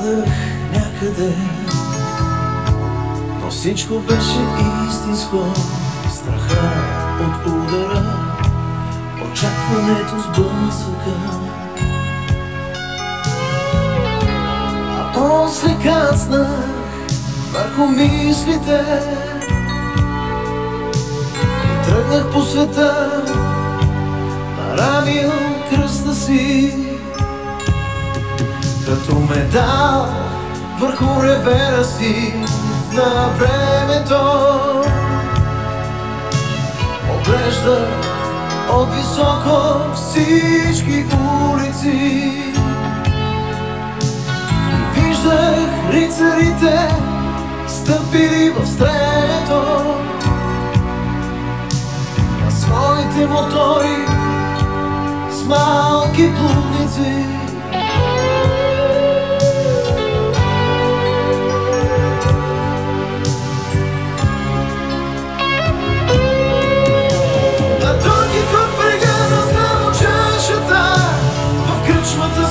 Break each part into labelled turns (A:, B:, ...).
A: Пропадах някъде, но всичко беше истинско. Страха от удара, очакването с блъсъка, а после кацнах върху мислите и тръгнах по света, наравил кръста си като медал върху ревера си на времето. Оглеждах от високо всички улици и виждах рицарите стъпили в стремето на своите мотори с малки плудници.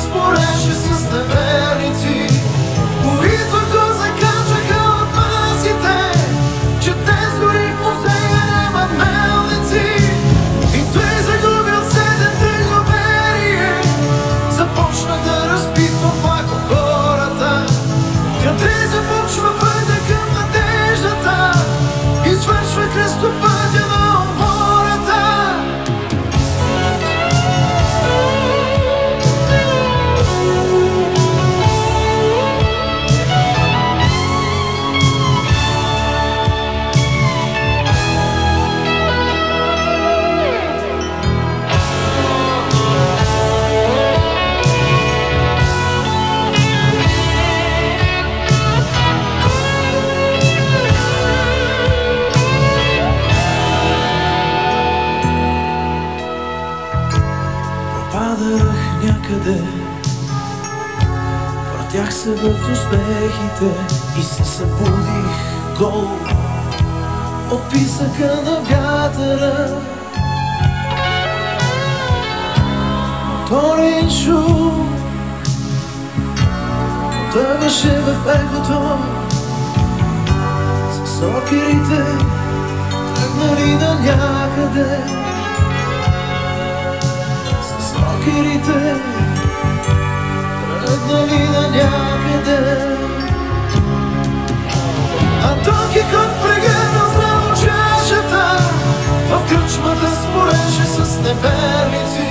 A: Спореше с неверници, които го закачаха от масите, че днес дори в музея нямат мелници. И той загубил седемте доверие, започна да разпитва пак от хората. Къде започва пътя към надеждата и свършва кръстопътя на умората. Пропадах някъде, въртях се в успехите и се събудих гол от писъка на вятъра. Моторен шум потъваше в ехото, с сокерите тръгнали на някъде. Сокерите тръгнали на някъде, а Дон Кихот прегърнал здраво чашата, в кръчмата спореше с неверници.